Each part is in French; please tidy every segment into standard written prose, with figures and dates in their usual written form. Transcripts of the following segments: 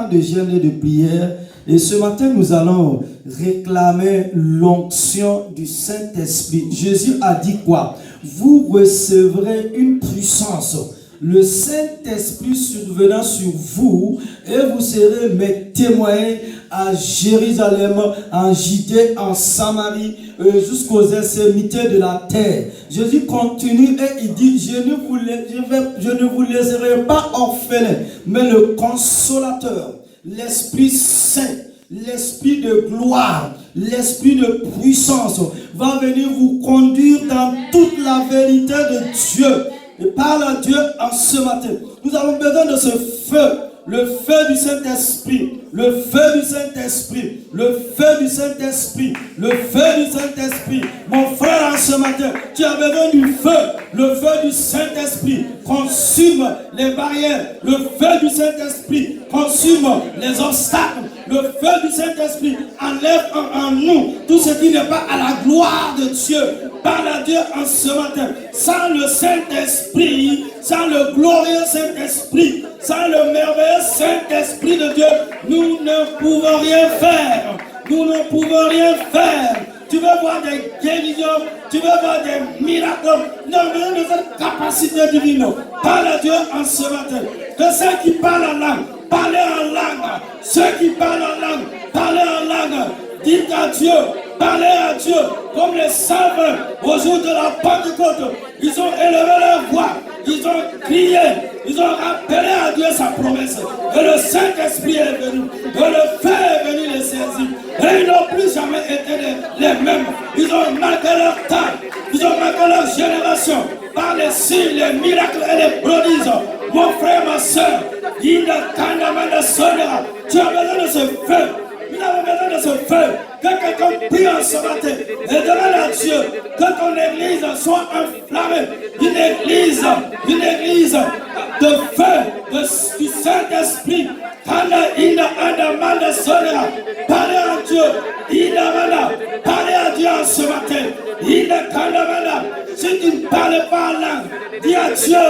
temps de jeûne et de prière. Et ce matin, nous allons réclamer l'onction du Saint-Esprit. Jésus a dit quoi? Vous recevrez une puissance. Le Saint-Esprit survenant sur vous, et vous serez mes témoins à Jérusalem, en Judée, en Samarie, jusqu'aux extrémités de la terre. Jésus continue et il dit, je ne vous laisserai pas orphelins, mais le Consolateur, l'Esprit Saint, l'Esprit de gloire, l'Esprit de puissance va venir vous conduire dans toute la vérité de Dieu. Et parle à Dieu en ce matin. Nous avons besoin de ce feu, le feu du Saint-Esprit, le feu du Saint-Esprit, le feu du Saint-Esprit, le feu du Saint-Esprit. Mon frère, en ce matin, tu as besoin du feu, le feu du Saint-Esprit. Consume les barrières, le feu du Saint-Esprit. Consume les obstacles, le feu du Saint-Esprit. Enlève en nous tout ce qui n'est pas à la gloire de Dieu. Parle à Dieu en ce matin. Sans le Saint-Esprit, sans le glorieux Saint-Esprit, sans le merveilleux Saint-Esprit de Dieu, nous ne pouvons rien faire. Nous ne pouvons rien faire. Tu veux voir des guérisons, tu veux voir des miracles. Nous avons besoin de cette capacité divine. Parle à Dieu en ce matin. Que ceux qui parlent en langue, parlez en langue. Ceux qui parlent en langue, parlez en langue. Dites à Dieu, parlez à Dieu, comme les saints au jour de la Pentecôte. Ils ont élevé leur voix, ils ont crié, ils ont rappelé à Dieu sa promesse. Et le Saint-Esprit est venu, et le feu est venu les saisir. Et ils n'ont plus jamais été les mêmes. Ils ont marqué leur temps, ils ont marqué leur génération par les signes, les miracles et les prodiges. Mon frère, ma soeur, tu as besoin de ce feu. Nous avons besoin de ce feu. Que quelqu'un prie en ce matin et demande à Dieu que ton église soit enflammée. Une église de feu, du Saint-Esprit. Parlez à Dieu. Parlez à Dieu en ce matin. Si tu ne parles pas en langue, dis à Dieu,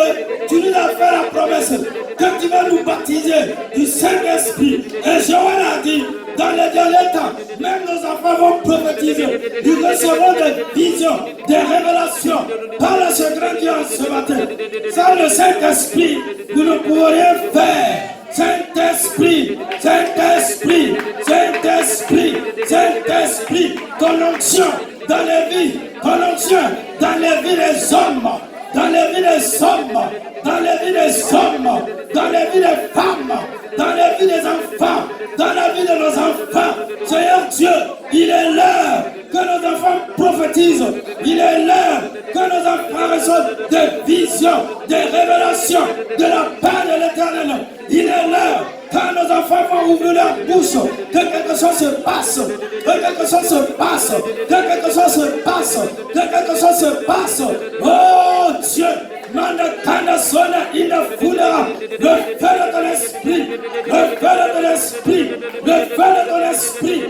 tu nous as fait la promesse que tu vas nous baptiser du Saint-Esprit. Et Joël a dit, dans les derniers temps, même nos enfants vont prophétiser. Ils recevront des visions, des révélations. Parle à ce grand Dieu ce matin. Sans le Saint-Esprit, nous ne pouvons rien faire. Saint-Esprit, Saint-Esprit, Saint-Esprit, Saint-Esprit, ton onction dans les vies, ton onction dans les vies des hommes, dans les vies des hommes, dans les vies des hommes, dans les vies des femmes, dans les vies des enfants, dans la vie de nos enfants. Seigneur Dieu, il est l'heure que nos enfants prophétisent. Il est l'heure que nos enfants reçoivent des visions, des révélations de la part de l'Éternel. Il est l'heure quand nos enfants vont ouvrir leur bouche, que quelque chose se passe, que quelque chose se passe, que quelque chose se passe, que quelque chose se passe. Oh Dieu, le feu de ton esprit, le feu de ton esprit, le feu de ton esprit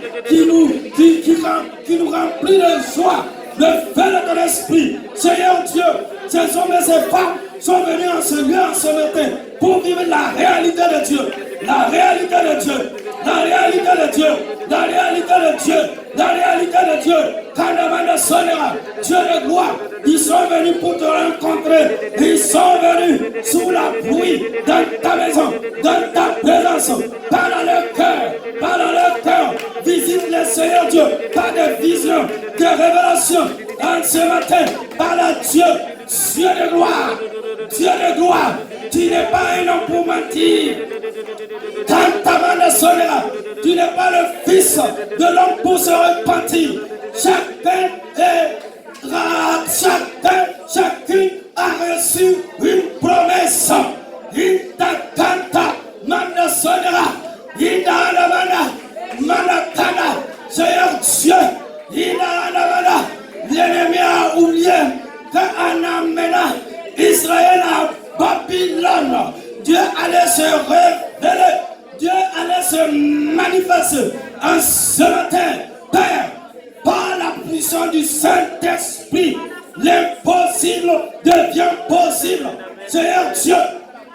qui nous remplit de joie, le feu de ton esprit. Seigneur Dieu, ces hommes et ces femmes sont venus en ce lieu, en ce matin, pour vivre la réalité de Dieu, la réalité de Dieu, la réalité de Dieu, la réalité de Dieu, la réalité de Dieu. Quand le sonnera, Dieu de gloire, ils sont venus pour te rencontrer. Ils sont venus sous la pluie, dans ta maison, dans ta présence. Parle à leur cœur, parle à leur cœur. Visite les Seigneur Dieu par des visions, des révélations. En ce matin, parle à Dieu, Dieu de gloire, Dieu de gloire. Tu n'es pas un homme pour mentir. Quand ta main sonnera, tu n'es pas le fils de l'homme pour se repentir. Chacune a reçu une promesse. Il t'attend, mana sonnera. Il manakana. Seigneur Dieu, l'ennemi a oublié qu'en amenant Israël à Babylone, Dieu allait se révéler, Dieu allait se manifester en ce matin. Père, par la puissance du Saint-Esprit, l'impossible devient possible. Seigneur Dieu,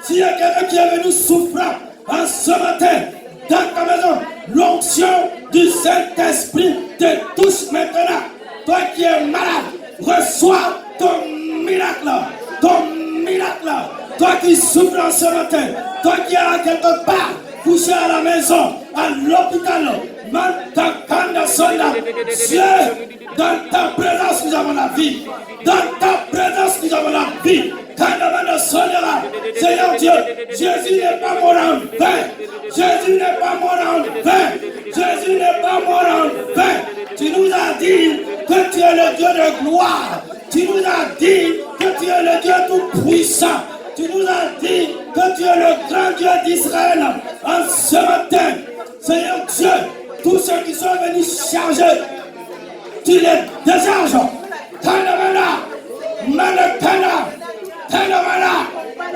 s'il y a quelqu'un qui est venu souffrir en ce matin, dans ta maison. L'onction du Saint-Esprit te touche maintenant. Toi qui es malade, reçois ton miracle. Ton miracle. Toi qui souffres en ce matin, toi qui es quelque part, couché à la maison, à l'hôpital, Dieu, dans ta présence nous avons la vie. Dans ta présence nous avons la vie. Seigneur Dieu, Jésus n'est pas mort en vain. Jésus n'est pas mort en vain. Jésus n'est pas mort en vain. Tu nous as dit que tu es le Dieu de gloire. Tu nous as dit que tu es le Dieu tout-puissant. Tu nous as dit que tu es le grand Dieu d'Israël. En ce matin, Seigneur Dieu, tous ceux qui sont venus charger, tu les décharges.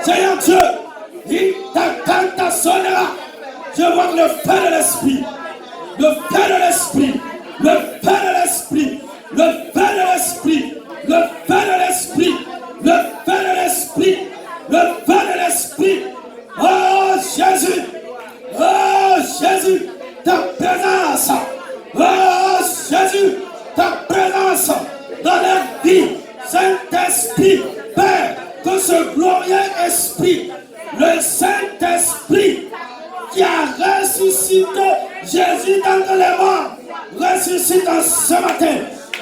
Seigneur Dieu, il t'a sonné. Je vois le feu de l'esprit, le feu de l'esprit, le feu de l'esprit, le feu de l'esprit, le feu de l'esprit, le feu de l'esprit, le feu de l'esprit. Oh Jésus, ta présence, oh Jésus, ta présence dans la vie, Saint-Esprit, Père, que ce glorieux esprit, le Saint-Esprit qui a ressuscité Jésus dans les morts, ressuscite en ce matin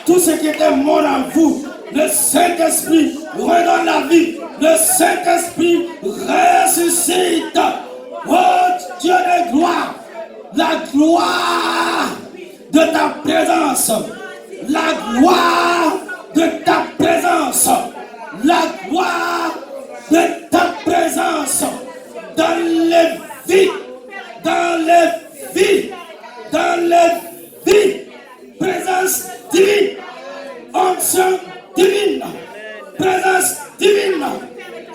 tout ce qui était mort en vous. Le Saint-Esprit redonne la vie. Le Saint-Esprit ressuscite. Oh Dieu de gloire, la gloire de ta présence, la gloire de ta présence, la gloire de ta présence dans les vies, dans les vies, dans les vies, présence divine, onction divine, présence divine,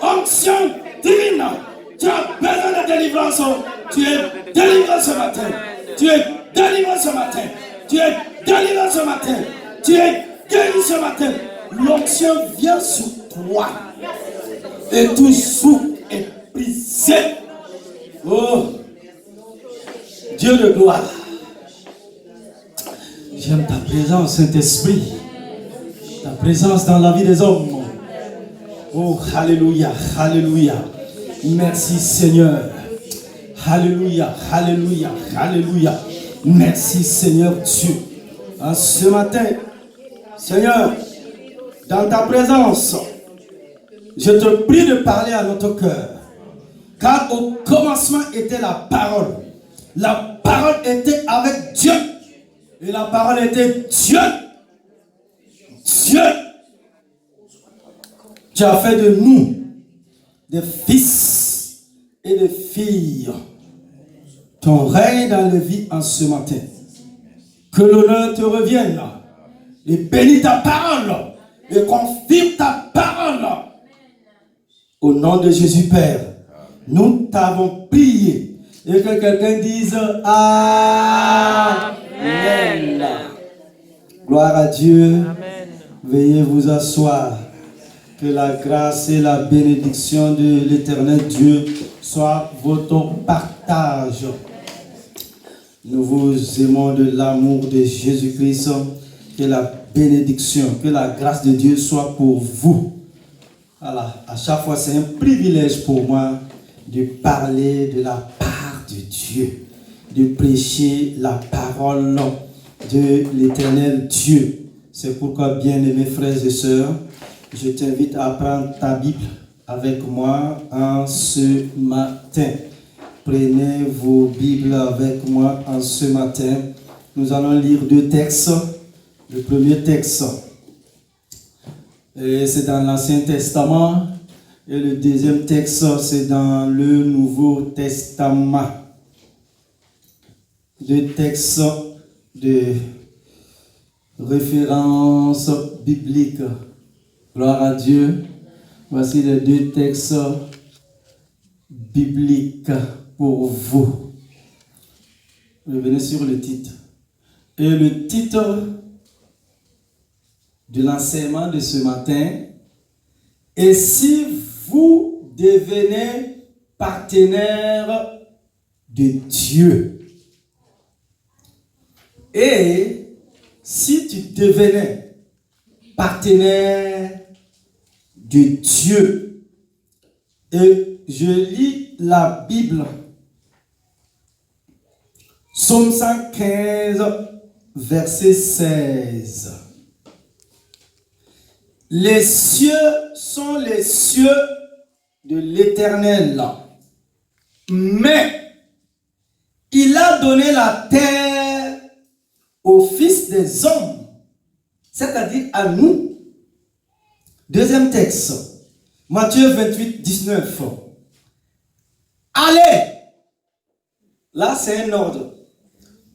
onction divine. Tu as besoin de délivrance. Tu es délivré ce matin. Tu es délivré ce matin. Tu es délivré ce matin. Tu es guéri ce matin. L'onction vient sur toi. Et tout souffle est brisé. Oh, Dieu de gloire. J'aime ta présence, Saint-Esprit. Ta présence dans la vie des hommes. Oh, alléluia, alléluia. Merci Seigneur. Alléluia, alléluia, alléluia. Merci Seigneur Dieu. En ce matin, Seigneur, dans ta présence, je te prie de parler à notre cœur. Car au commencement était la parole. La parole était avec Dieu. Et la parole était Dieu. Dieu. Tu as fait de nous des fils et des filles. Ton règne dans les vies en ce matin. Que l'honneur te revienne. Et bénis ta parole. Et confirme ta parole. Au nom de Jésus Père, nous t'avons prié. Et que quelqu'un dise Amen. Gloire à Dieu. Amen. Veuillez vous asseoir. Que la grâce et la bénédiction de l'Éternel Dieu soient votre partage. Nous vous aimons de l'amour de Jésus-Christ. Que la bénédiction, que la grâce de Dieu soit pour vous. Voilà. À chaque fois, c'est un privilège pour moi de parler de la part de Dieu, de prêcher la parole de l'Éternel Dieu. C'est pourquoi, bien-aimés frères et sœurs, je t'invite à prendre ta Bible avec moi en ce matin. Prenez vos Bibles avec moi en ce matin. Nous allons lire deux textes. Le premier texte, c'est dans l'Ancien Testament. Et le deuxième texte, c'est dans le Nouveau Testament. Deux textes de référence biblique. Gloire à Dieu. Voici les deux textes bibliques pour vous. Revenez sur le titre. Et le titre de l'enseignement de ce matin, et si vous devenez partenaire de Dieu. Et si tu devenais partenaire de Dieu, et je lis la Bible, Psaume 115, verset 16. Les cieux sont les cieux de l'Éternel, mais il a donné la terre aux fils des hommes, c'est-à-dire à nous. Deuxième texte, Matthieu 28, 19. Allez, là c'est un ordre.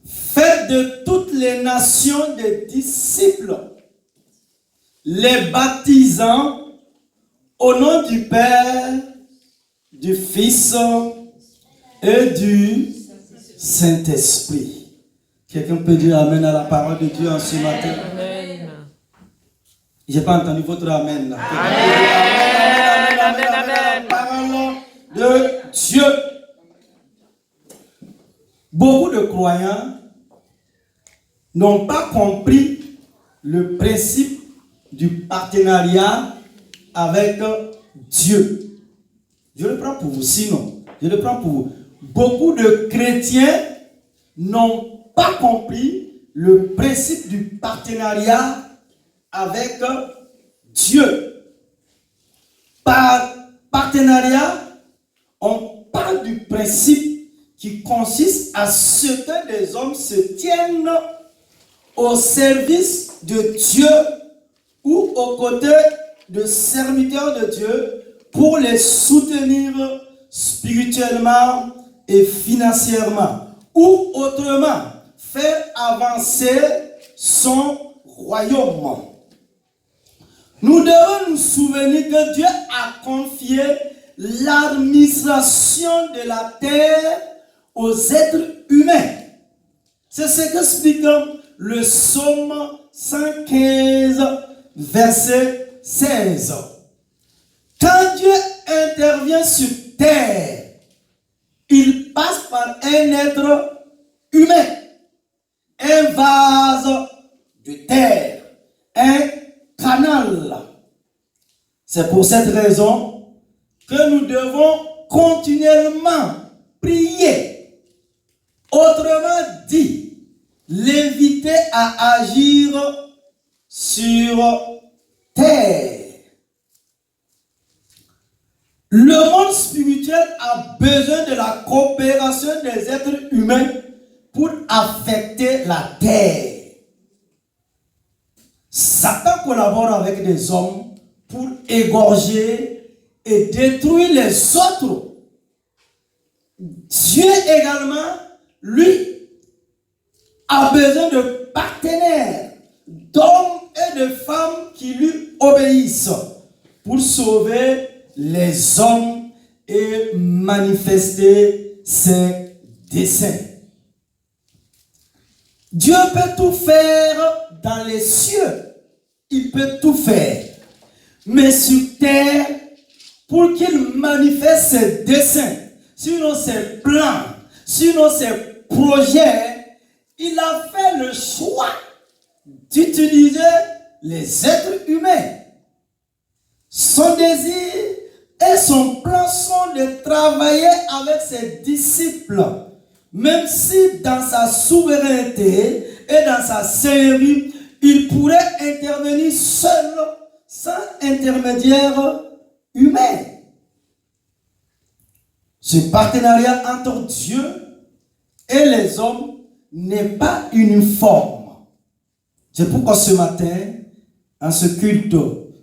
Faites de toutes les nations des disciples, les baptisant au nom du Père, du Fils et du Saint-Esprit. Quelqu'un peut dire Amen à la parole de Dieu en ce matin? Amen. Je n'ai pas entendu votre Amen. Là. Amen. Amen à la parole de Dieu. Beaucoup de croyants n'ont pas compris le principe du partenariat avec Dieu. Je le prends pour vous, sinon, je le prends pour vous. Beaucoup de chrétiens n'ont pas compris le principe du partenariat avec Dieu. Par partenariat, on parle du principe qui consiste à ce que les hommes se tiennent au service de Dieu ou aux côtés de serviteurs de Dieu pour les soutenir spirituellement et financièrement, ou autrement, faire avancer son royaume. Nous devons nous souvenir que Dieu a confié l'administration de la terre aux êtres humains. C'est ce qu'explique le psaume 115, verset 16. Quand Dieu intervient sur terre, il passe par un être humain, un vase de terre, un canal. C'est pour cette raison que nous devons continuellement prier. Autrement dit, l'inviter à agir sur terre. Le monde spirituel a besoin de la coopération des êtres humains pour affecter la terre. Satan collabore avec des hommes pour égorger et détruire les autres. Dieu également, lui, a besoin de partenaires, d'hommes et de femmes qui lui obéissent pour sauver les hommes et manifester ses desseins. Dieu peut tout faire dans les cieux. Il peut tout faire. Mais sur terre, pour qu'il manifeste ses desseins, sinon ses plans, sinon ses projets, il a fait le choix d'utiliser les êtres humains. Son désir et son plan sont de travailler avec ses disciples, même si dans sa souveraineté et dans sa seigneurie, il pourrait intervenir seul, sans intermédiaire humain. Ce partenariat entre Dieu et les hommes n'est pas uniforme. C'est pourquoi ce matin, en ce culte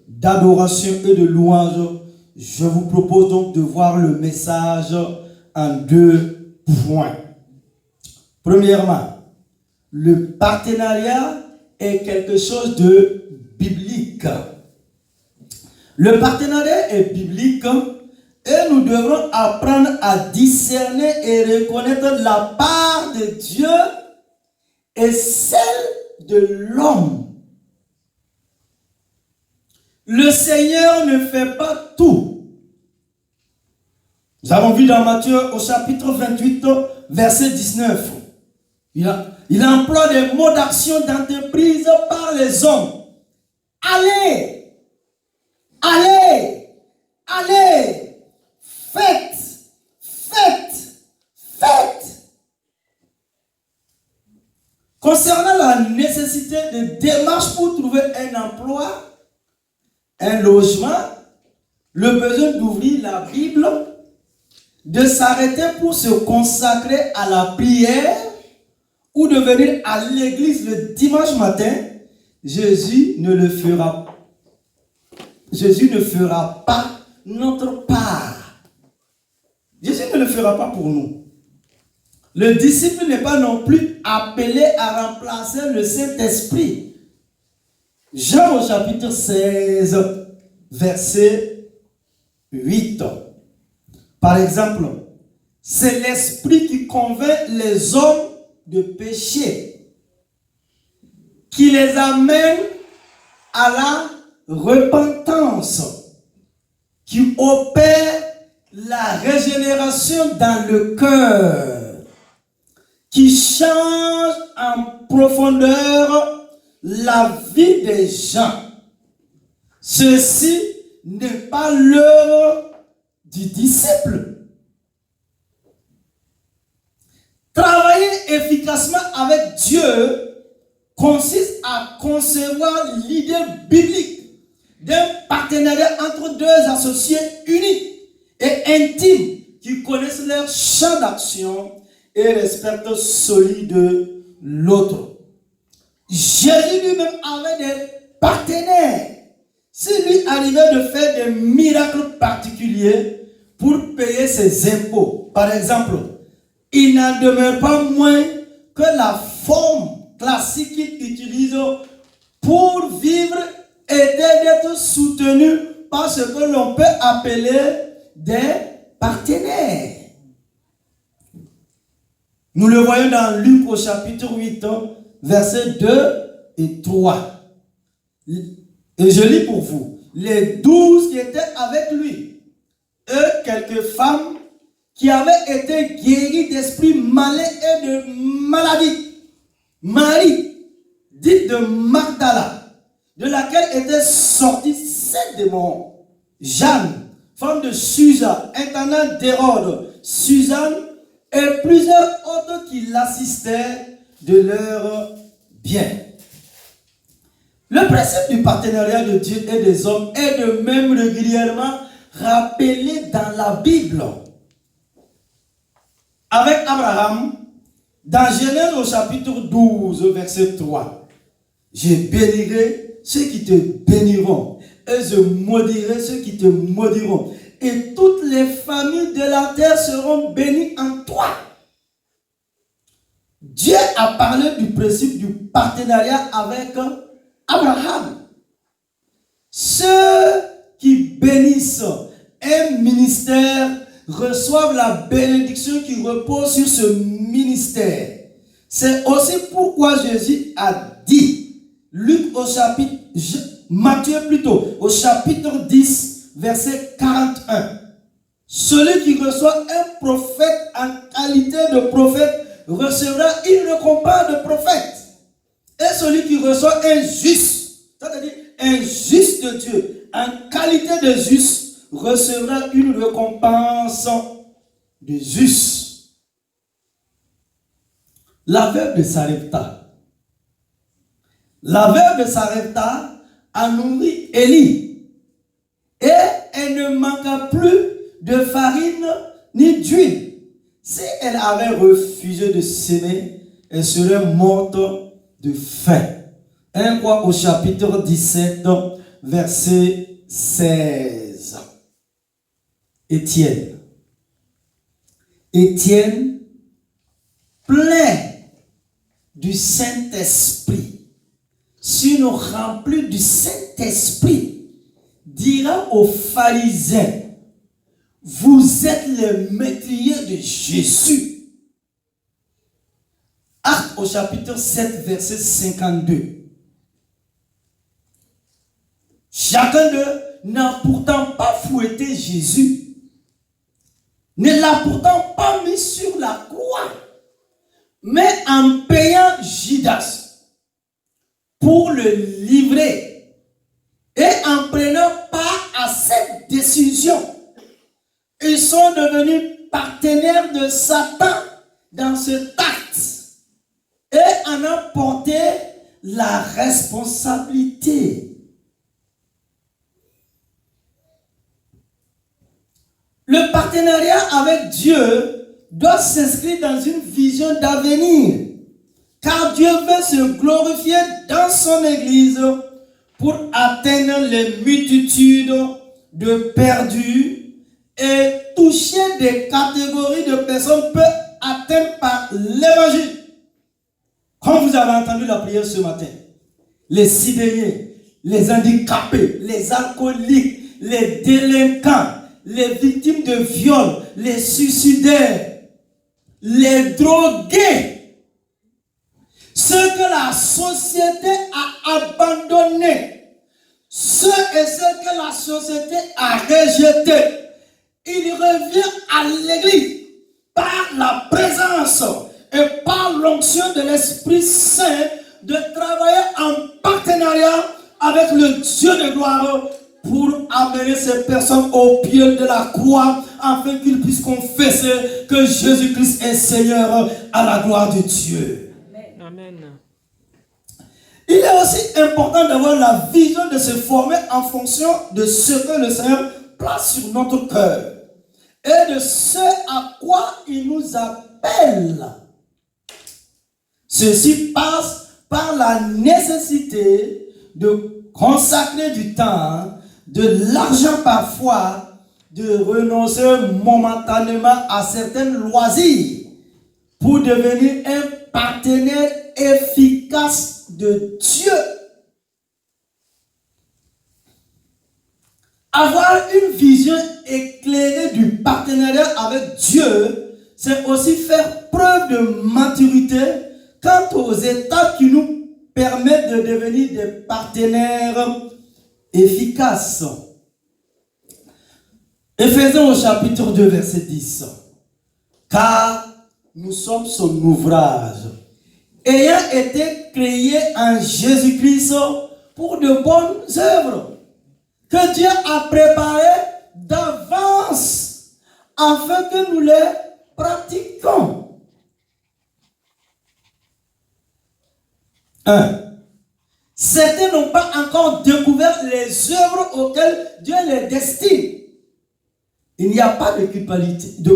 d'adoration et de louange, je vous propose donc de voir le message en 2 points. Premièrement, le partenariat est quelque chose de biblique. Le partenariat est biblique et nous devrons apprendre à discerner et reconnaître la part de Dieu et celle de l'homme. Le Seigneur ne fait pas tout. Nous avons vu dans Matthieu au chapitre 28, verset 19. Il emploie des mots d'action d'entreprise par les hommes. Allez, allez, allez, faites, faites, faites. Concernant la nécessité de démarche pour trouver un emploi, un logement, le besoin d'ouvrir la Bible, de s'arrêter pour se consacrer à la prière ou de venir à l'église le dimanche matin, Jésus ne fera pas notre part. Jésus ne le fera pas pour nous. Le disciple n'est pas non plus appelé à remplacer le Saint-Esprit. Jean au chapitre 16, verset 8. Par exemple, c'est l'Esprit qui convainc les hommes de péché, qui les amène à la repentance, qui opère la régénération dans le cœur, qui change en profondeur la vie des gens. Ceci n'est pas l'œuvre du disciple. Travailler efficacement avec Dieu consiste à concevoir l'idée biblique d'un partenariat entre deux associés uniques et intimes qui connaissent leur champ d'action et respectent celui de l'autre. Jésus lui-même avait des partenaires. S'il lui arrivait de faire des miracles particuliers pour payer ses impôts, par exemple, il n'en demeure pas moins que la forme classique qu'il utilise pour vivre était d'être soutenu par ce que l'on peut appeler des partenaires. Nous le voyons dans Luc au chapitre 8, versets 2 et 3. Et je lis pour vous. Les 12 qui étaient avec lui, eux, quelques femmes qui avaient été guéries d'esprits malins et de maladies. Marie, dite de Magdala, de laquelle étaient sortis 7 démons. Jeanne, femme de Susa, intendante d'Hérode, Suzanne et plusieurs autres qui l'assistaient de leur bien. Le principe du partenariat de Dieu et des hommes est de même régulièrement rappelé dans la Bible. Avec Abraham, dans Genèse au chapitre 12, verset 3, je bénirai ceux qui te béniront et je maudirai ceux qui te maudiront. Et toutes les familles de la terre seront bénies en toi. Dieu a parlé du principe du partenariat avec Abraham. Ceux qui bénissent un ministère reçoivent la bénédiction qui repose sur ce ministère. C'est aussi pourquoi Jésus a dit, Matthieu plutôt, au chapitre 10, verset 41. Celui qui reçoit un prophète en qualité de prophète recevra une récompense de prophète. Et celui qui reçoit un juste, c'est-à-dire un juste de Dieu, en qualité de juste, recevra une récompense de juste. La veuve de Sarepta. La veuve de Sarepta a nourri Élie. Et elle ne manqua plus de farine ni d'huile. Si elle avait refusé de s'aimer, elle serait morte de faim. 1 Roi au chapitre 17, verset 16. Étienne, plein du Saint-Esprit, sinon rempli du Saint-Esprit, dira aux pharisiens, vous êtes les métayers de Jésus. Actes au chapitre 7, verset 52. Chacun d'eux n'a pourtant pas fouetté Jésus, ne l'a pourtant pas mis sur la croix, mais en le livrer. Et en prenant part à cette décision, ils sont devenus partenaires de Satan dans ce acte et en ont porté la responsabilité. Le partenariat avec Dieu doit s'inscrire dans une vision d'avenir, car Dieu veut se glorifier dans son Église pour atteindre les multitudes de perdus et toucher des catégories de personnes peu atteintes par l'évangile. Comme vous avez entendu la prière ce matin, les sidériens, les handicapés, les alcooliques, les délinquants, les victimes de viol, les suicidaires, les drogués, ceux que la société a abandonnés, ceux et ceux que la société a rejetés, il revient à l'église par la présence et par l'onction de l'Esprit Saint de travailler en partenariat avec le Dieu de gloire pour amener ces personnes au pied de la croix afin qu'ils puissent confesser que Jésus-Christ est Seigneur à la gloire de Dieu. Amen. Il est aussi important d'avoir la vision de se former en fonction de ce que le Seigneur place sur notre cœur et de ce à quoi il nous appelle. Ceci passe par la nécessité de consacrer du temps, de l'argent parfois, de renoncer momentanément à certains loisirs pour devenir un partenaire efficace de Dieu. Avoir une vision éclairée du partenariat avec Dieu, c'est aussi faire preuve de maturité quant aux étapes qui nous permettent de devenir des partenaires efficaces. Éphésiens au chapitre 2, verset 10. Car nous sommes son ouvrage, ayant été créés en Jésus-Christ pour de bonnes œuvres que Dieu a préparées d'avance afin que nous les pratiquions. 1. Certains n'ont pas encore découvert les œuvres auxquelles Dieu les destine. Il n'y a pas de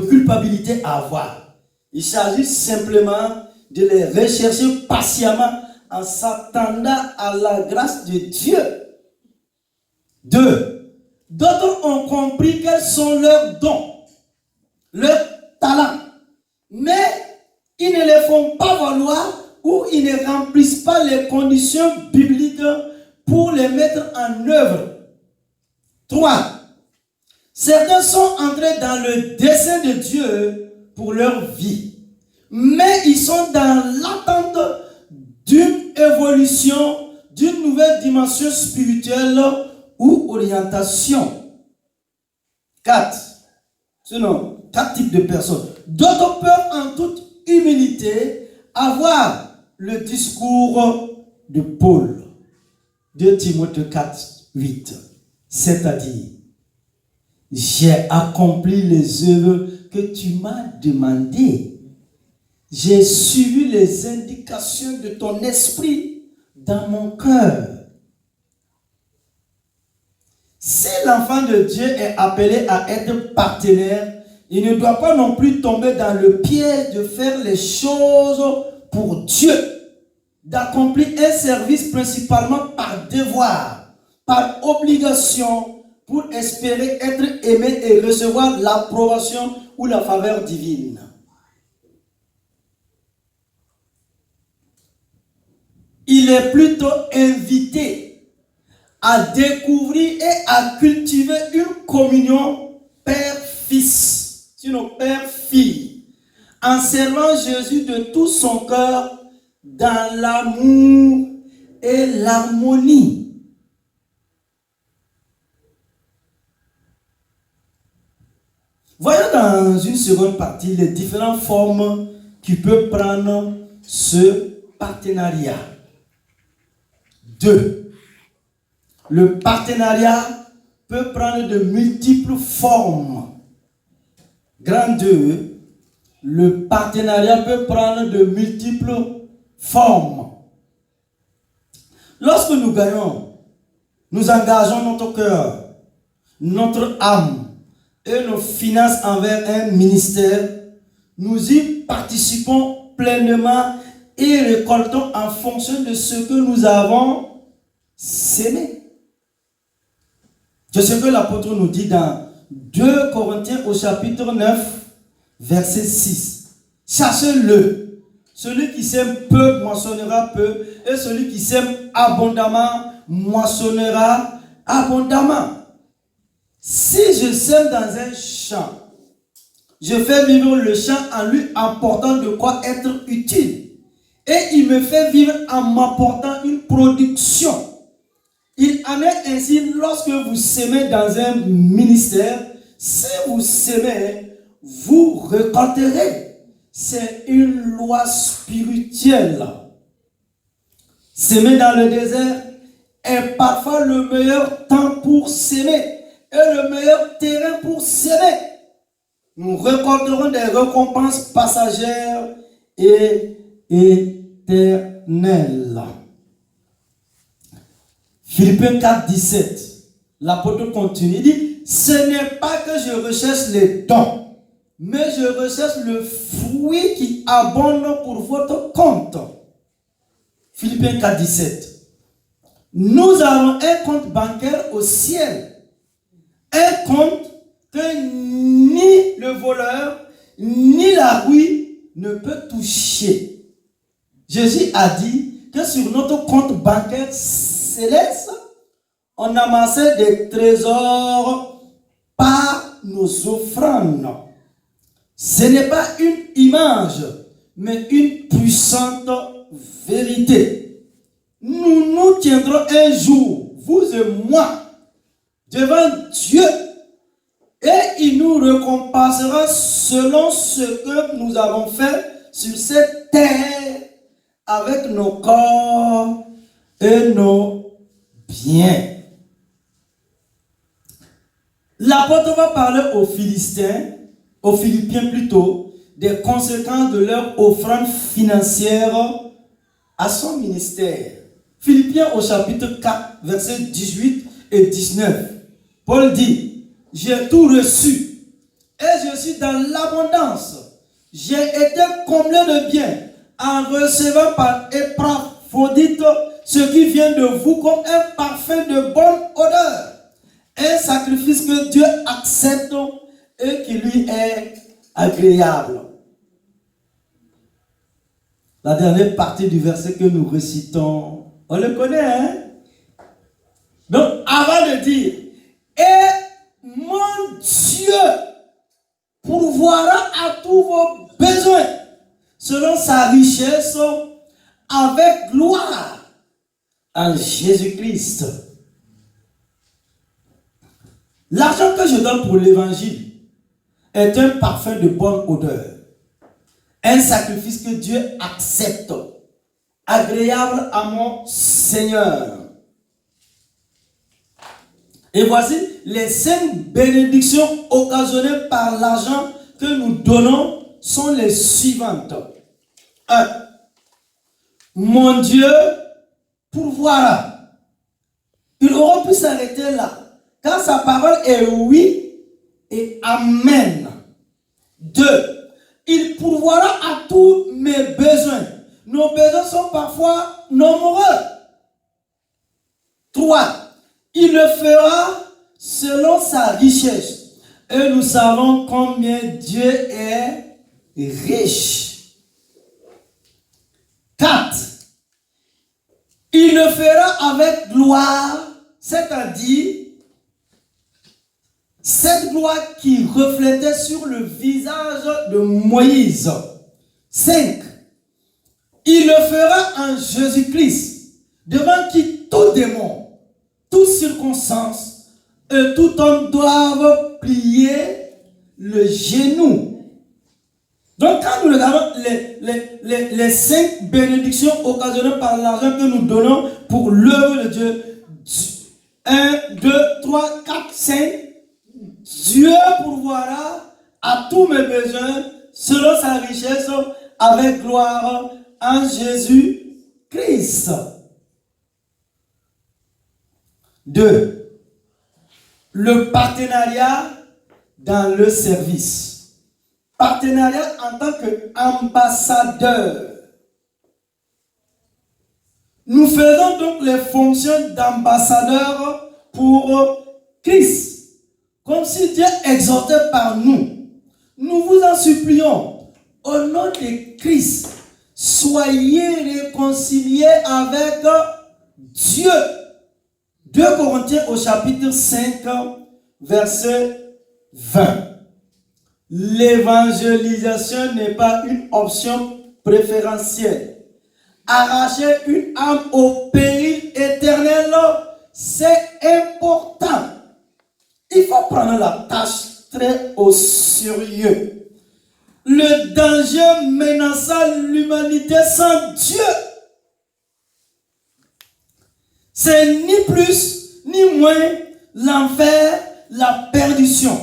culpabilité à avoir. Il s'agit simplement de les rechercher patiemment en s'attendant à la grâce de Dieu. 2. D'autres ont compris quels sont leurs dons, leurs talents, mais ils ne les font pas valoir ou ils ne remplissent pas les conditions bibliques pour les mettre en œuvre. 3. Certains sont entrés dans le dessein de Dieu pour leur vie, mais ils sont dans l'attente d'une évolution, d'une nouvelle dimension spirituelle ou orientation. 4. Sinon, 4 types de personnes. D'autres peuvent en toute humilité avoir le discours de Paul, 2 Timothée 4, 8. C'est-à-dire, j'ai accompli les œuvres que tu m'as demandées. J'ai suivi les indications de ton esprit dans mon cœur. Si l'enfant de Dieu est appelé à être partenaire, il ne doit pas non plus tomber dans le piège de faire les choses pour Dieu, d'accomplir un service principalement par devoir, par obligation, pour espérer être aimé et recevoir l'approbation ou la faveur divine. Il est plutôt invité à découvrir et à cultiver une communion père-fils, sinon père-fille, en servant Jésus de tout son cœur dans l'amour et l'harmonie. Voyons dans une seconde partie les différentes formes qui peuvent prendre ce partenariat. 2. Le partenariat peut prendre de multiples formes. Grand 2. Le partenariat peut prendre de multiples formes. Lorsque nous gagnons, nous engageons notre cœur, notre âme et nos finances envers un ministère. Nous y participons pleinement et récoltons en fonction de ce que nous avons sémé. C'est ce que l'apôtre nous dit dans 2 Corinthiens au chapitre 9, verset 6. Cherchez-le. Celui qui sème peu moissonnera peu, et celui qui sème abondamment moissonnera abondamment. Si je sème dans un champ, je fais vivre le champ en lui apportant de quoi être utile. Et il me fait vivre en m'apportant une production. Il en est ainsi lorsque vous sémez dans un ministère. Si vous sémez, vous récolterez. C'est une loi spirituelle. S'aimer dans le désert est parfois le meilleur temps pour s'aimer et le meilleur terrain pour s'aimer. Nous récolterons des récompenses passagères et éternelles. Philippiens 4, 17. L'apôtre continue, il dit, ce n'est pas que je recherche les dons, mais je recherche le fruit qui abonde pour votre compte. Philippiens 4, 17. Nous avons un compte bancaire au ciel. Un compte que ni le voleur, ni la rouille ne peut toucher. Jésus a dit que sur notre compte bancaire céleste, on amassait des trésors par nos offrandes. Ce n'est pas une image, mais une puissante vérité. Nous nous tiendrons un jour, vous et moi, devant Dieu, et il nous récompensera selon ce que nous avons fait sur cette terre avec nos corps et nos biens. L'apôtre va parler aux Philistins, aux Philippiens plutôt, des conséquences de leur offrande financière à son ministère. Philippiens au chapitre 4, versets 18 et 19. Paul dit, j'ai tout reçu et je suis dans l'abondance. J'ai été comblé de biens en recevant par Épaphrodite ce qui vient de vous comme un parfum de bonne odeur. Un sacrifice que Dieu accepte et qui lui est agréable. La dernière partie du verset que nous récitons, on le connaît, hein? Donc, avant de dire, et mon Dieu pourvoira à tous vos besoins selon sa richesse avec gloire en Jésus-Christ. L'argent que je donne pour l'évangile est un parfum de bonne odeur. Un sacrifice que Dieu accepte, agréable à mon Seigneur. Et voici les 5 bénédictions occasionnées par l'argent que nous donnons sont les suivantes. 1. Mon Dieu pourvoira. Il aurait pu s'arrêter là, car sa parole est oui et amen. 2. Il pourvoira à tous mes besoins. Nos besoins sont parfois nombreux. 3. Il le fera selon sa richesse. Et nous savons combien Dieu est riche. 4. Il le fera avec gloire, c'est-à-dire cette gloire qui reflétait sur le visage de Moïse. 5. Il le fera en Jésus-Christ, devant qui tout démon, toute circonstance et tout homme doivent plier le genou. Donc quand nous regardons les 5 bénédictions occasionnées par l'argent que nous donnons pour l'œuvre de Dieu, 1, 2, 3, 4, 5, Dieu pourvoira à tous mes besoins selon sa richesse avec gloire en Jésus-Christ. 2. Le partenariat dans le service. Partenariat en tant qu'ambassadeur. Nous faisons donc les fonctions d'ambassadeur pour Christ. Comme si Dieu exhortait par nous. Nous vous en supplions, au nom de Christ, soyez réconciliés avec Dieu. 2 Corinthiens au chapitre 5, verset 20. L'évangélisation n'est pas une option préférentielle. Arracher une âme au péril éternel, c'est important. Il faut prendre la tâche très au sérieux. Le danger menaçant l'humanité sans Dieu, c'est ni plus ni moins l'enfer, la perdition.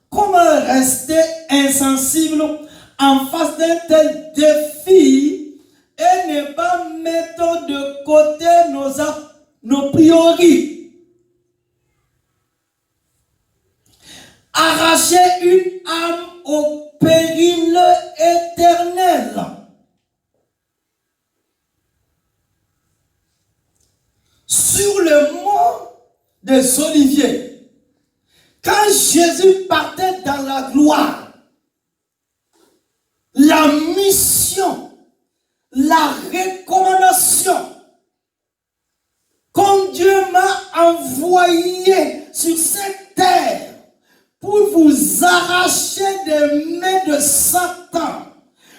Comment rester insensible en face d'un tel défi et ne pas mettre de côté nos priorités? Arracher une âme au péril éternel. Sur le mont des Oliviers, quand Jésus partait dans la gloire, la mission, la recommandation, comme Dieu m'a envoyé sur cette terre pour vous arracher des mains de Satan,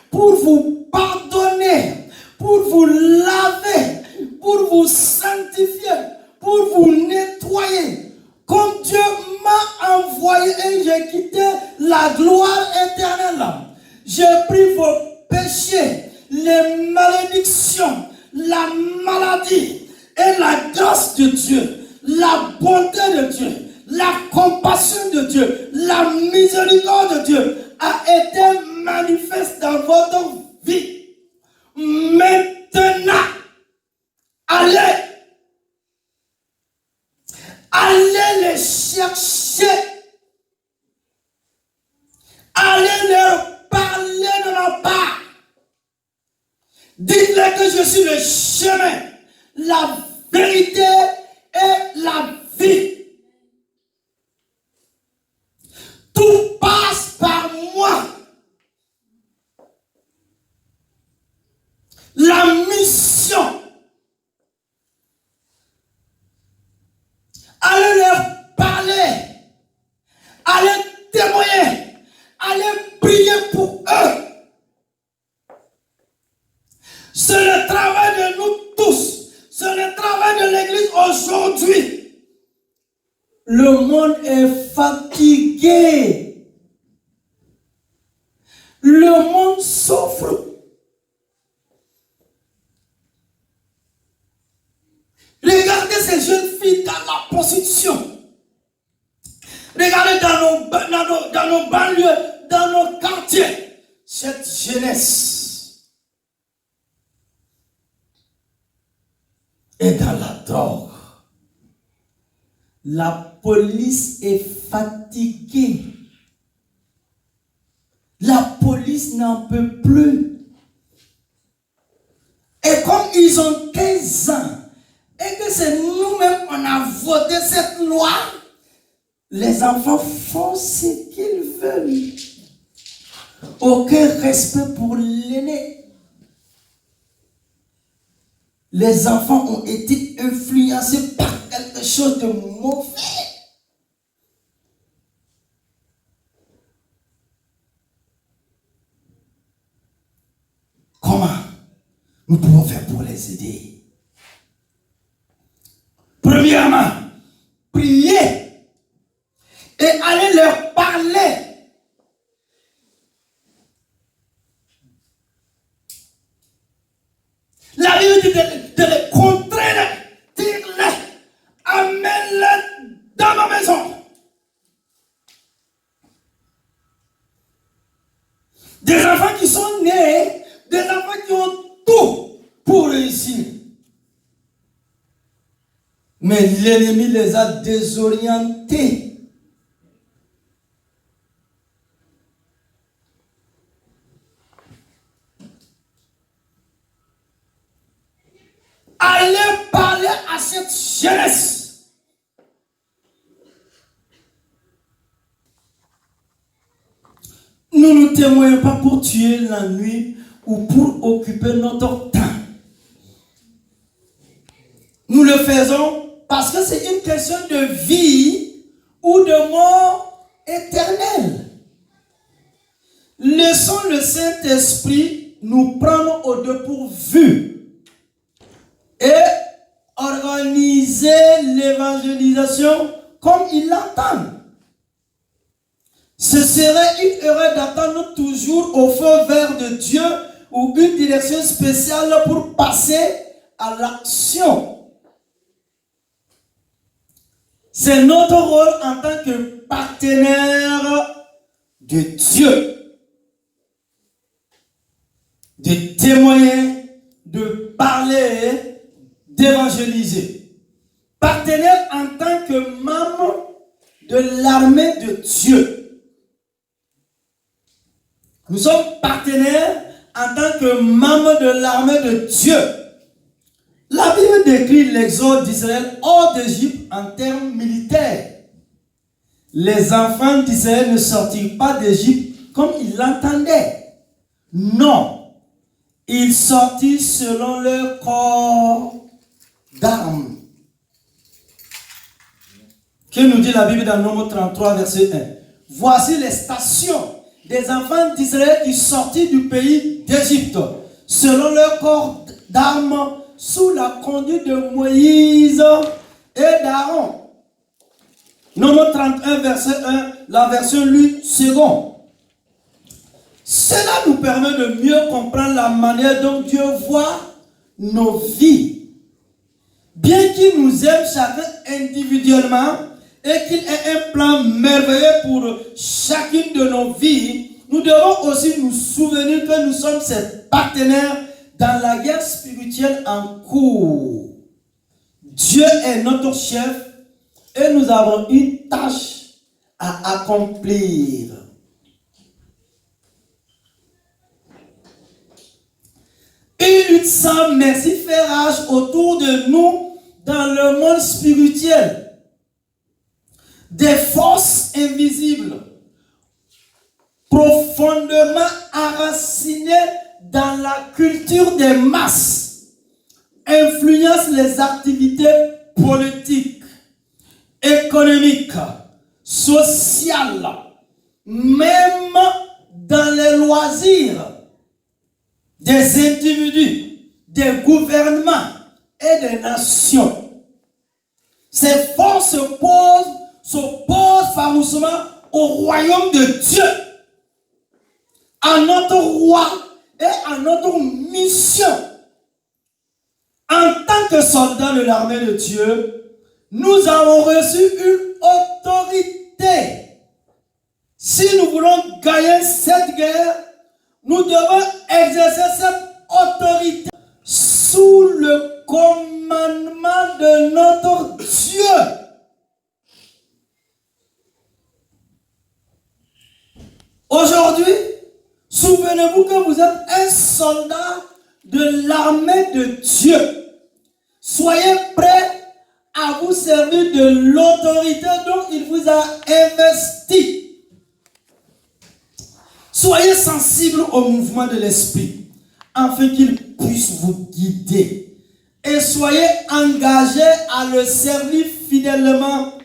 pour vous pardonner, pour vous laver, pour vous sanctifier, pour vous nettoyer. Comme Dieu m'a envoyé et j'ai quitté la gloire éternelle. J'ai pris vos péchés, les malédictions, la maladie et la grâce de Dieu, la bonté de Dieu, la compassion de Dieu, la miséricorde de Dieu a été manifeste dans votre vie. Maintenant, allez les chercher. Allez leur parler de ma part. Dites-leur que je suis le chemin, la vérité et la vie. Tout passe par moi. La mission. Allez leur parler. Allez témoigner. Allez prier pour eux. C'est le travail de nous tous. C'est le travail de l'Église aujourd'hui. Le monde est fatigué. Le monde souffre. Regardez ces jeunes filles dans la prostitution. Regardez dans nos banlieues, dans nos quartiers. Cette jeunesse est dans la drogue. La police est fatiguée. La police n'en peut plus. Et comme ils ont 15 ans, et que c'est nous-mêmes on a voté cette loi, les enfants font ce qu'ils veulent. Aucun respect pour l'aîné. Les enfants ont été influencés par quelque chose de mauvais. Comment nous pouvons faire pour les aider? Premièrement, prier et aller leur parler. pour réussir. Mais l'ennemi les a désorientés. Allez parler à cette jeunesse. Nous ne témoignons pas pour tuer la nuit ou pour occuper notre temps. Nous le faisons parce que c'est une question de vie ou de mort éternelle. Laissons le Saint-Esprit nous prendre au dépourvu et organiser l'évangélisation comme il l'entend. Ce serait une erreur d'attendre toujours au feu vert de Dieu ou une direction spéciale pour passer à l'action. C'est notre rôle en tant que partenaire de Dieu de témoigner, de parler, d'évangéliser. Partenaire en tant que membre de l'armée de Dieu. Nous sommes partenaires en tant que membres de l'armée de Dieu. La Bible décrit l'exode d'Israël hors d'Égypte en termes militaires. Les enfants d'Israël ne sortirent pas d'Égypte comme ils l'entendaient. Non. Ils sortirent selon leur corps d'armes. Que nous dit la Bible dans Nombre 33, verset 1. Voici les stations des enfants d'Israël qui sortirent du pays d'Égypte, selon leur corps d'armes, sous la conduite de Moïse et d'Aaron. Nombre 31, verset 1, la version lue second. Cela nous permet de mieux comprendre la manière dont Dieu voit nos vies. Bien qu'il nous aime chacun individuellement et qu'il ait un plan merveilleux pour chacune de nos vies, nous devons aussi nous souvenir que nous sommes ses partenaires dans la guerre spirituelle en cours. Dieu est notre chef et nous avons une tâche à accomplir. Une lutte sans merci fait rage autour de nous dans le monde spirituel. Des forces invisibles, profondément enracinées dans la culture des masses, influencent les activités politiques, économiques, sociales, même dans les loisirs des individus, des gouvernements et des nations. Ces forces s'opposent farouchement au royaume de Dieu, à notre roi et à notre mission. En tant que soldats de l'armée de Dieu, nous avons reçu une autorité. Si nous voulons gagner cette guerre, nous devons exercer cette autorité sous le commandement de notre Dieu. Aujourd'hui, souvenez-vous que vous êtes un soldat de l'armée de Dieu. Soyez prêts à vous servir de l'autorité dont il vous a investi. Soyez sensibles au mouvement de l'esprit, afin qu'il puisse vous guider. Et soyez engagés à le servir fidèlement,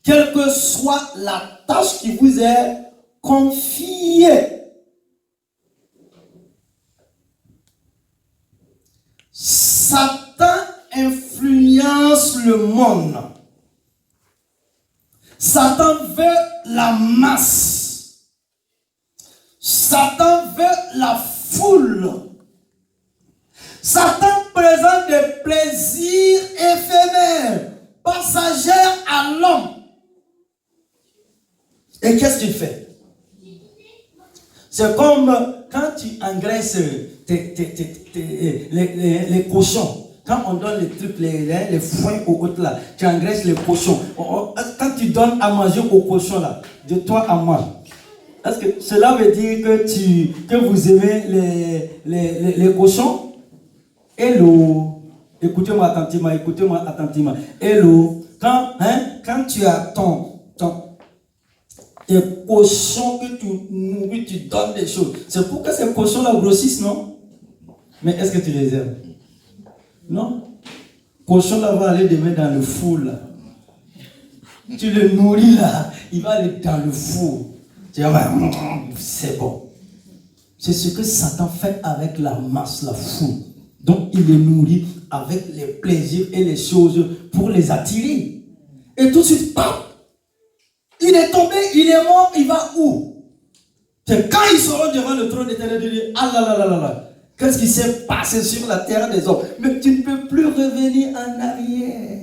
quelle que soit la tâche qui vous est confiée. Satan influence le monde. Satan veut la masse. Satan veut la foule. Satan présente des plaisirs éphémères, passagers à l'homme. Et qu'est-ce qu'il fait? C'est comme quand tu engraisses les cochons. Quand on donne les trucs, les foins aux autres là, tu engraisses les cochons. Quand tu donnes à manger aux cochons là, de toi à moi, est-ce que cela veut dire que vous aimez les cochons? Hello. Écoutez-moi attentivement. Hello. Quand tu as tes cochons que tu nourris, tu donnes des choses. C'est pour que ces cochons-là grossissent, non? Mais est-ce que tu les aimes? Non? Cochon là va aller demain dans le four là. Tu le nourris là, il va aller dans le four. Tu vas c'est bon. C'est ce que Satan fait avec la masse, la foule. Donc il les nourrit avec les plaisirs et les choses pour les attirer. Et tout de suite, bam! Il est tombé, il est mort, il va où? C'est quand ils seront devant le trône d'éternel, de dire, ah là là là là là. Qu'est-ce qui s'est passé sur la terre des hommes? Mais tu ne peux plus revenir en arrière.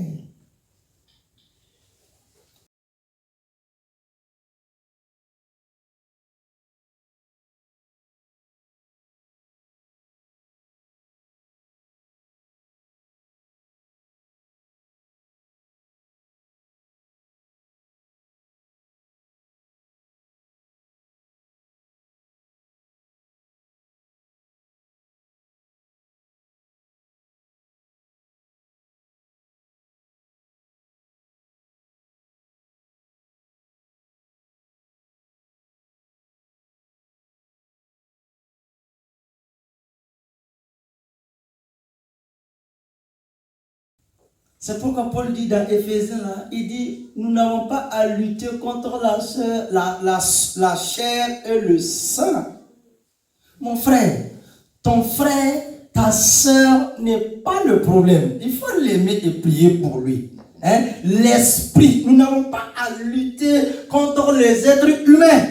C'est pourquoi Paul dit dans Éphésiens, là, il dit, nous n'avons pas à lutter contre la chair et le sang. Mon frère, ton frère, ta soeur n'est pas le problème. Il faut l'aimer et prier pour lui. Hein? L'esprit, nous n'avons pas à lutter contre les êtres humains.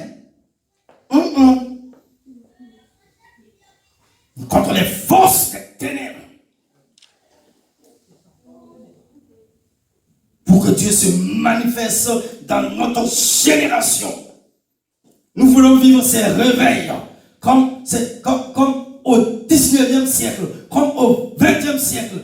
Contre les forces des ténèbres. Pour que Dieu se manifeste dans notre génération. Nous voulons vivre ces réveils comme au 19e siècle, comme au 20e siècle.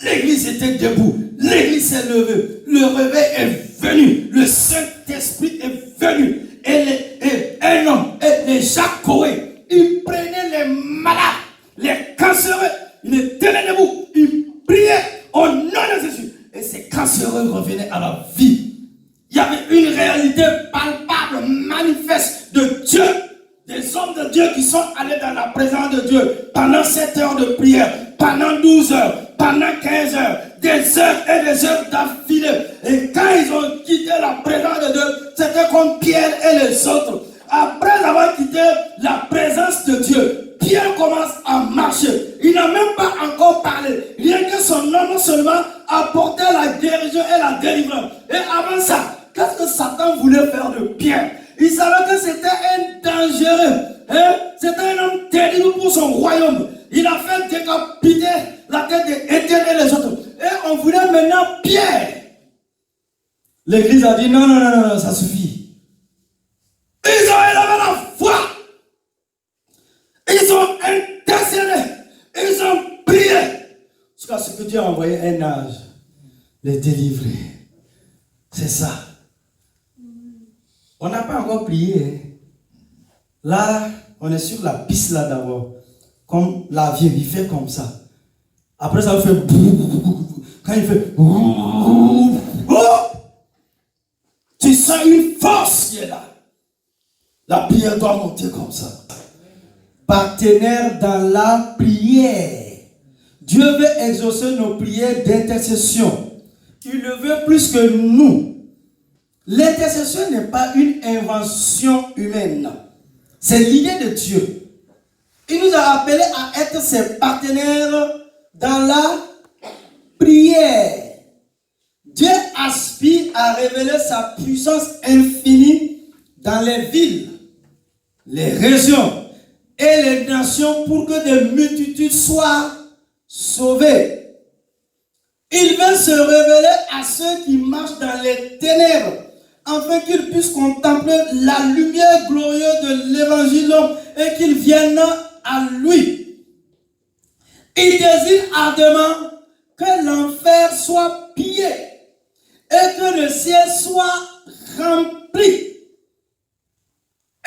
L'église était debout, l'église s'est levée, le réveil est venu, le Saint-Esprit est venu. Et un homme, les Jacques Corée, ils prenaient les malades, les cancéreux, ils les tenaient debout, ils priaient au nom de Jésus. Et ces cancéreux revenaient à la vie. Il y avait une réalité palpable, manifeste de Dieu. Des hommes de Dieu qui sont allés dans la présence de Dieu pendant 7 heures de prière, pendant 12 heures, pendant 15 heures, des heures et des heures d'affilée. Et quand ils ont quitté la présence de Dieu, c'était comme Pierre et les autres. Après avoir quitté la présence de Dieu, Pierre commence à marcher. Il n'a même pas encore parlé. Rien que son nom seulement apportait la guérison et la délivrance. Et avant ça, qu'est-ce que Satan voulait faire de Pierre? Il savait que c'était un dangereux. Hein? C'était un homme terrible pour son royaume. Il a fait décapiter la tête d'Étienne et les autres. Et on voulait maintenant Pierre. L'église a dit non, ça suffit. Ils ont élevé la foi. Ils ont intercédé. Ils ont prié. Jusqu'à ce que Dieu a envoyé un ange les délivrer. C'est ça. On n'a pas encore prié. Là, on est sur la piste là d'abord. Comme l'avion, il fait comme ça. Après ça, il fait... Quand il fait... Tu sens une force qui est là. La prière doit monter comme ça. Partenaire dans la prière. Dieu veut exaucer nos prières d'intercession. Il le veut plus que nous. L'intercession n'est pas une invention humaine. C'est l'idée de Dieu. Il nous a appelés à être ses partenaires dans la prière. Dieu aspire à révéler sa puissance infinie dans les villes, les régions et les nations pour que des multitudes soient sauvées. Il veut se révéler à ceux qui marchent dans les ténèbres afin qu'ils puissent contempler la lumière glorieuse de l'évangile et qu'ils viennent à lui. Il désire ardemment que l'enfer soit pillé et que le ciel soit rempli.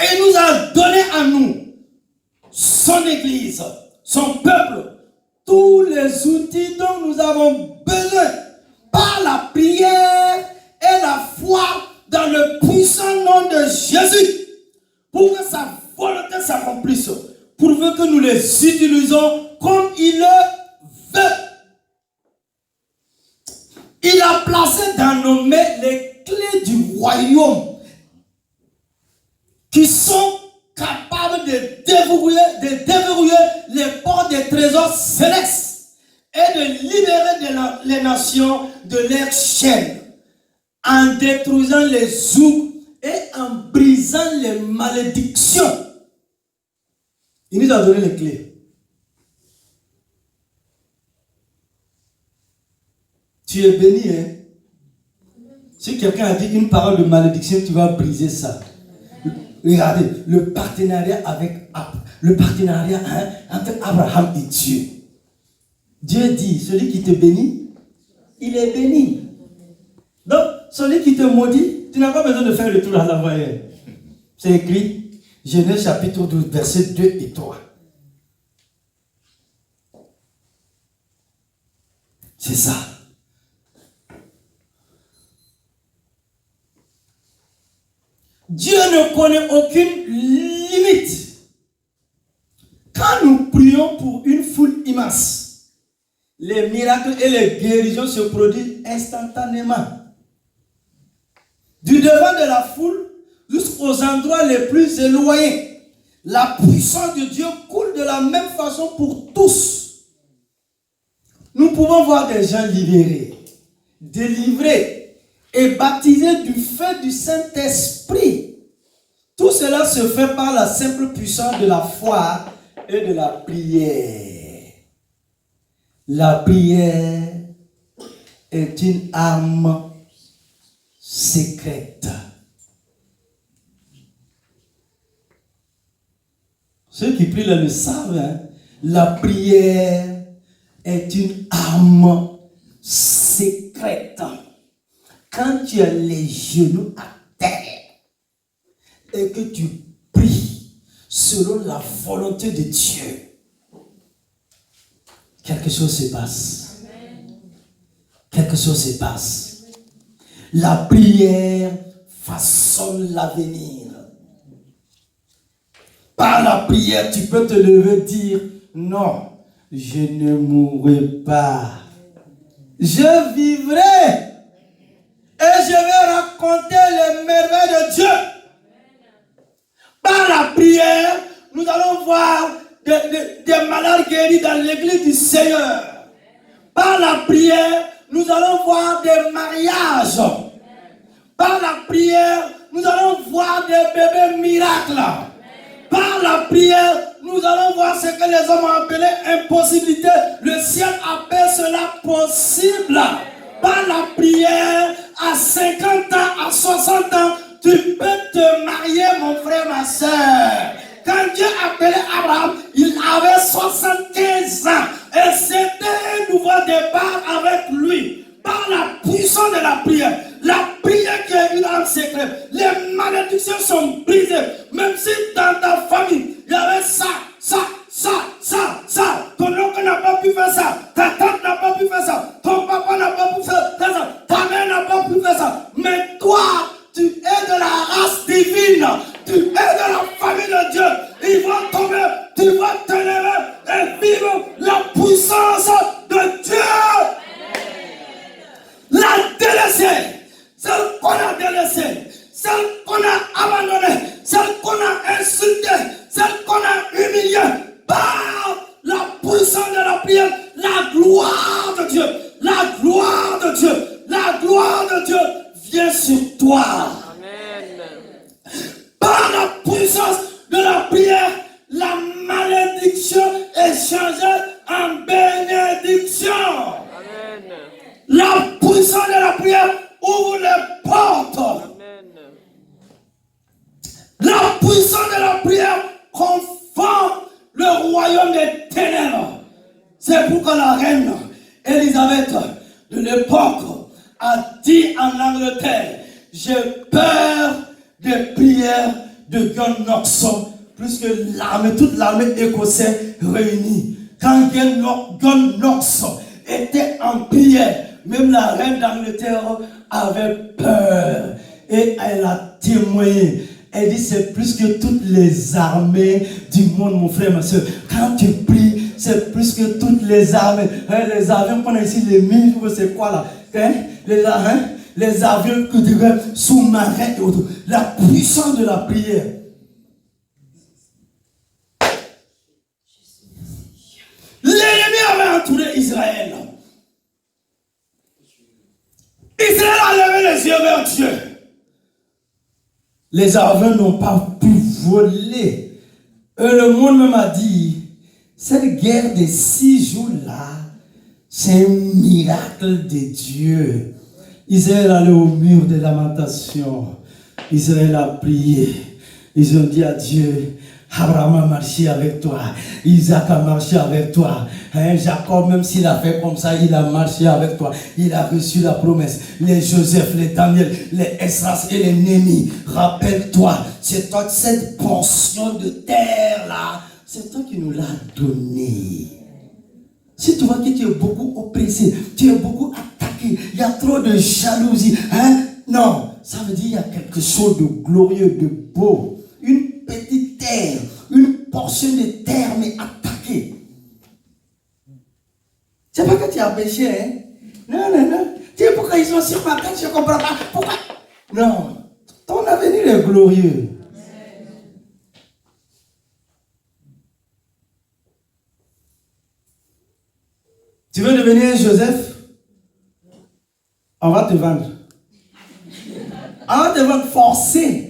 Et il nous a donné à nous, son Église, son peuple, tous les outils dont nous avons besoin par la prière et la foi dans le puissant nom de Jésus pour que sa volonté s'accomplisse, pourvu que nous les utilisons comme il le veut. Il a placé dans nos mains les clés du royaume qui sont capables de déverrouiller les portes des trésors célestes et de libérer les nations de leurs chaînes en détruisant les jougs et en brisant les malédictions. Il nous a donné les clés. Tu es béni, hein? Si quelqu'un a dit une parole de malédiction, tu vas briser ça. Regardez, le partenariat entre Abraham et Dieu. Dieu dit, celui qui te bénit, il est béni. Donc, celui qui te maudit, tu n'as pas besoin de faire le tour à la voyelle. C'est écrit, Genèse chapitre 12, versets 2 et 3. C'est ça. Dieu ne connaît aucune limite. Quand nous prions pour une foule immense, les miracles et les guérisons se produisent instantanément. Du devant de la foule jusqu'aux endroits les plus éloignés, la puissance de Dieu coule de la même façon pour tous. Nous pouvons voir des gens libérés, délivrés et baptisés du feu du Saint-Esprit. Tout cela se fait par la simple puissance de la foi et de la prière. La prière est une arme secrète. Ceux qui prient là le savent, hein? La prière est une arme secrète. Quand tu as les genoux à terre et que tu pries selon la volonté de Dieu, quelque chose se passe. Quelque chose se passe. La prière façonne l'avenir. Par la prière, tu peux te lever et dire, non, je ne mourrai pas. Je vivrai. Et je vais raconter les merveilles de Dieu. Par la prière, nous allons voir des malades guéris dans l'église du Seigneur. Par la prière, nous allons voir des mariages. Par la prière, nous allons voir des bébés miracles. Par la prière, nous allons voir ce que les hommes ont appelé impossibilité. Le ciel appelle cela possible. Par la prière, à 50 ans, à 60 ans, tu peux te marier, mon frère, ma soeur. Quand Dieu appelait Abraham, il avait 75 ans. Et c'était un nouveau départ avec lui. Par la puissance de la prière qui est une arme secrète, les malédictions sont brisées. Même si dans ta famille, il y avait ça. Ton oncle n'a pas pu faire ça. Ta tante n'a pas pu faire ça. Ton papa n'a pas pu faire ça. Ta mère n'a pas pu faire ça. Mais toi, tu es de la race divine. Tu es de la famille de Dieu. Ils vont tomber. Tu vas te lever et vivre la puissance de Dieu. La délaissée, celle qu'on a délaissée, celle qu'on a abandonnée, celle qu'on a insultée, celle qu'on a humiliée, par la puissance de la prière, la gloire de Dieu, la gloire de Dieu, la gloire de Dieu vient sur toi. Amen. Par la puissance de la prière, la malédiction est changée en bénédiction. Amen. La puissance de la prière ouvre les portes. Amen. La puissance de la prière conforme le royaume des ténèbres. C'est maître de l'époque a dit en Angleterre, j'ai peur des prières de John Knox, plus que l'armée, toute l'armée écossaise réunie. Quand John Knox était en prière, même la reine d'Angleterre avait peur. Et elle a témoigné. Elle dit, c'est plus que toutes les armées du monde, mon frère, ma soeur. Quand tu pries, c'est plus que toutes les armées. Hein, les avions qu'on a ici, les mines, c'est quoi là? Hein? Les avions sous-marins et autres. La puissance de la prière. L'ennemi avait entouré Israël. Israël a levé les yeux vers Dieu. Les avions n'ont pas pu voler. Et le monde même a dit, cette guerre de 6 jours-là, c'est un miracle de Dieu. Israël allait au mur de lamentation. Israël a prié. Ils ont dit à Dieu, Abraham a marché avec toi, Isaac a marché avec toi, hein, Jacob, même s'il a fait comme ça, il a marché avec toi, il a reçu la promesse. Les Joseph, les Daniel, les Esdras et les Némi, rappelle-toi, c'est toi cette portion de terre là, c'est toi qui nous l'as donnée. Si tu vois que tu es beaucoup oppressé, tu es beaucoup attaqué, il y a trop de jalousie, hein? Non, ça veut dire qu'il y a quelque chose de glorieux, de beau. Une petite terre, une portion de terre, mais attaquée. C'est pas que tu as péché, hein? Non. Tu sais pourquoi ils sont sur ma tête, je ne comprends pas. Pourquoi? Non, ton avenir est glorieux. Tu veux devenir Joseph? On va te vendre. On va te vendre forcé.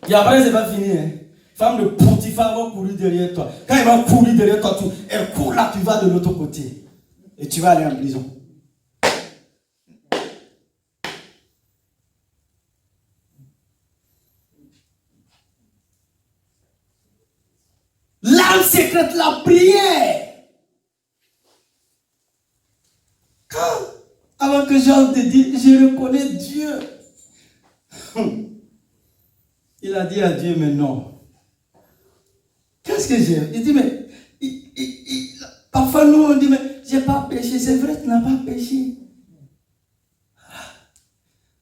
Et après, c'est pas fini. Hein. Femme de Potiphar va courir derrière toi. Quand elle va courir derrière toi, elle court là, tu vas de l'autre côté. Et tu vas aller en prison. L'âme secrète, la prière. Quand, avant que Jean te dise, je reconnais Dieu. Il a dit à Dieu, mais non. Qu'est-ce que j'ai? Il dit, mais parfois nous on dit, mais j'ai pas péché. C'est vrai, tu n'as pas péché.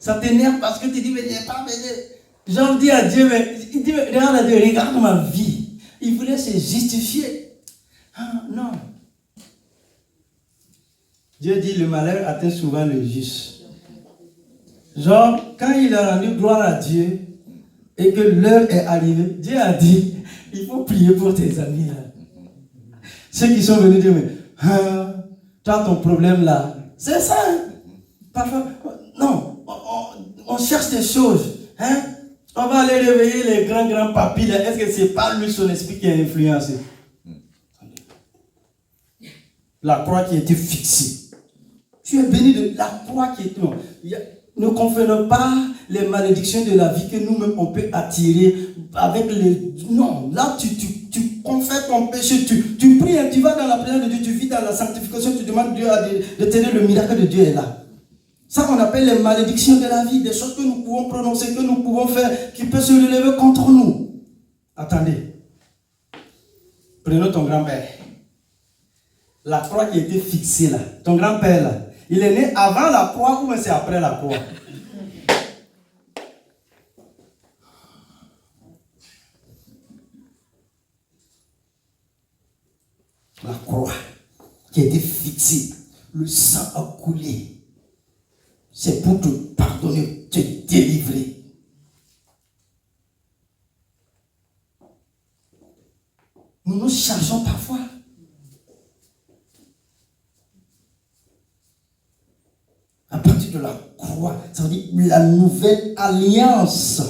Ça t'énerve parce que tu dis, mais j'ai pas péché. Jean dit à Dieu, mais il dit, mais regarde ma vie. Il voulait se justifier. Ah, non. Dieu dit, le malheur atteint souvent le juste. Genre, quand il a rendu gloire à Dieu, et que l'heure est arrivée, Dieu a dit, il faut prier pour tes amis là. Ceux qui sont venus dire, mais tu as ton problème là. C'est ça. Hein? Parfois, non, on cherche des choses. Hein? On va aller réveiller les grands papis là. Est-ce que c'est pas lui son esprit qui a influencé? La croix qui a été fixée. Tu es béni de la croix qui est... Non. Ne confondons pas les malédictions de la vie que nous-mêmes on peut attirer avec les... Non, là tu confères ton péché, tu pries, tu vas dans la présence de Dieu, tu vis dans la sanctification, tu demandes Dieu de t'aider, le miracle de Dieu est là. Ça qu'on appelle les malédictions de la vie, des choses que nous pouvons prononcer, que nous pouvons faire, qui peuvent se relever contre nous. Attendez. Prenons ton grand-père. La croix qui a été fixée là, ton grand-père là, il est né avant la croix ou c'est après la croix? La croix qui a été fixée, le sang a coulé. C'est pour te pardonner, te délivrer. Nous nous chargeons parfois. À partir de la croix, ça veut dire la nouvelle alliance.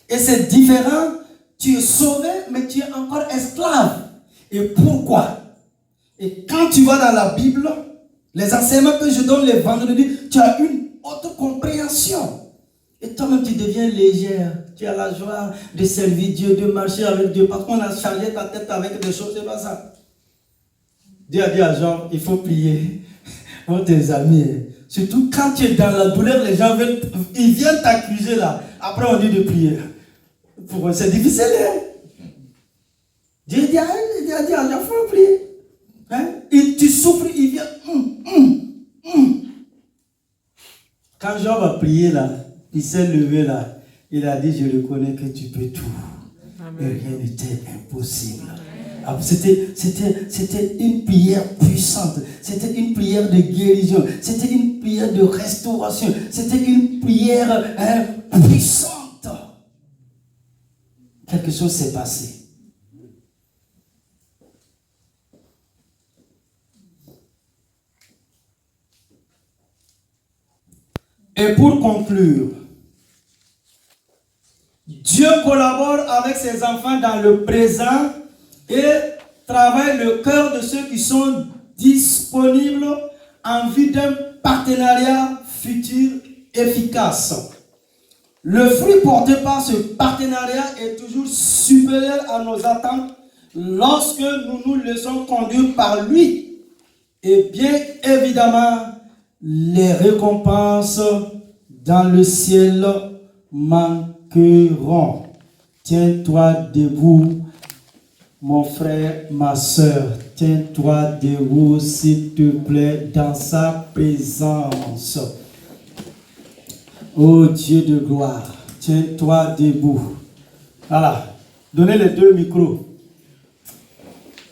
Et c'est différent, tu es sauvé, mais tu es encore esclave. Et pourquoi? Et quand tu vas dans la Bible, les enseignements que je donne les vendredis, tu as une autre compréhension. Et toi-même, tu deviens légère. Tu as la joie de servir Dieu, de marcher avec Dieu. Parce qu'on a chargé ta tête avec des choses, c'est pas ça. Dieu a dit à Jean, il faut prier pour tes amis. Surtout quand tu es dans la douleur, les gens ils viennent t'accuser là. Après, on dit de prier. Pour eux, c'est difficile. Hein? Dieu a dit à Jean, il faut prier. Hein? Et tu souffres, il vient. Quand Jean va prier là, il s'est levé là. Il a dit, je reconnais que tu peux tout. Amen. Et rien n'était impossible. C'était une prière puissante. C'était une prière de guérison. C'était une prière de restauration. C'était une prière puissante. Quelque chose s'est passé. Et pour conclure, Dieu collabore avec ses enfants dans le présent et travaille le cœur de ceux qui sont disponibles en vue d'un partenariat futur efficace. Le fruit porté par ce partenariat est toujours supérieur à nos attentes lorsque nous nous laissons conduire par lui. Et bien évidemment, les récompenses dans le ciel manqueront. Tiens-toi debout, mon frère, ma soeur. Tiens-toi debout, s'il te plaît, dans sa présence. Ô Dieu de gloire, tiens-toi debout. Voilà, donnez les deux micros.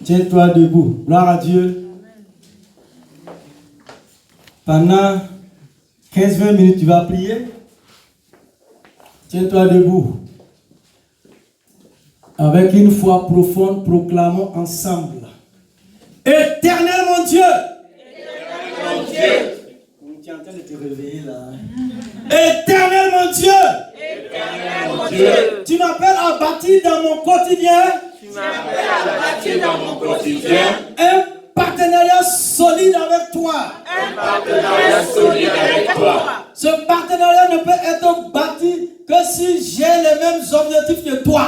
Tiens-toi debout. Gloire à Dieu. Pendant 15-20 minutes, tu vas prier. Tiens-toi debout. Avec une foi profonde, proclamons ensemble. Éternel mon Dieu. Éternel mon Dieu. Tu es en train de te réveiller là. Éternel mon Dieu. Éternel mon Dieu. Tu m'appelles à bâtir dans mon quotidien. Tu m'appelles à bâtir dans mon quotidien. Un partenariat solide avec toi. Un partenariat solide avec toi. Ce partenariat ne peut être bâti que si j'ai les mêmes objectifs que toi.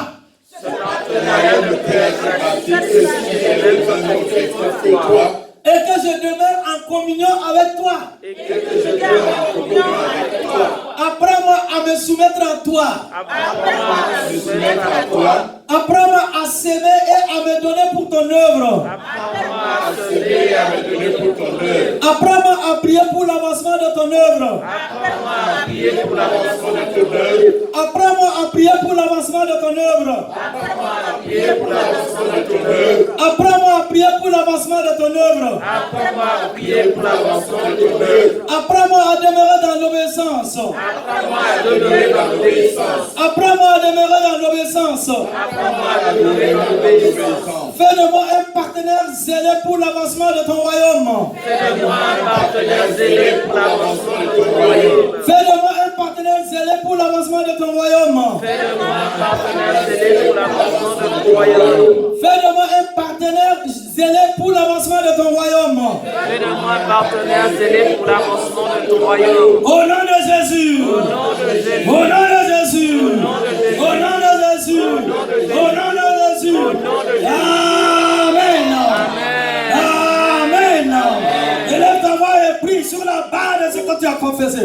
Ce partenariat ne peut être bâti que si j'ai les mêmes objectifs que toi. Et que je demeure en communion avec toi. Et que je demeure en communion avec toi. Apprends-moi à me soumettre à toi. Apprends-moi à me soumettre à toi. Apprends-moi à s'aimer et à me donner pour ton œuvre. Apprends-moi à s'aimer et à me donner pour ton œuvre. Apprends-moi à prier pour l'avancement de ton œuvre. Apprends-moi à prier pour l'avancement de ton œuvre. Apprends-moi à prier pour l'avancement de ton œuvre. Apprends-moi à prier pour l'avancement de ton œuvre. Apprends-moi à prier pour l'avancement de ton œuvre. Apprends-moi à prier pour l'avancement de ton œuvre. Apprends-moi à demeurer dans l'obéissance. Apprends-moi à demeurer dans l'obéissance. Apprends-moi à demeurer dans l'obéissance. Apprends-moi à demeurer dans l'obéissance. Fais de moi un partenaire zélé pour l'avancement de ton royaume. Fais de moi un partenaire zélé pour l'avancement de ton royaume. Fais de moi un partenaire zélé pour l'avancement de ton royaume. Fais de moi un partenaire zélé pour l'avancement de ton royaume. Fais de moi un partenaire zélé pour l'avancement de ton royaume. Fais de moi un partenaire zélé pour l'avancement de ton royaume. Au nom de Jésus. Au nom de Jésus. Au nom de Jésus. Au nom de Jésus. Au nom de Jésus. Au nom de Jésus. Au nom de Jésus. Amen. Amen. Amen. Élève ta voix et prie sur la base de ce que tu as confessé.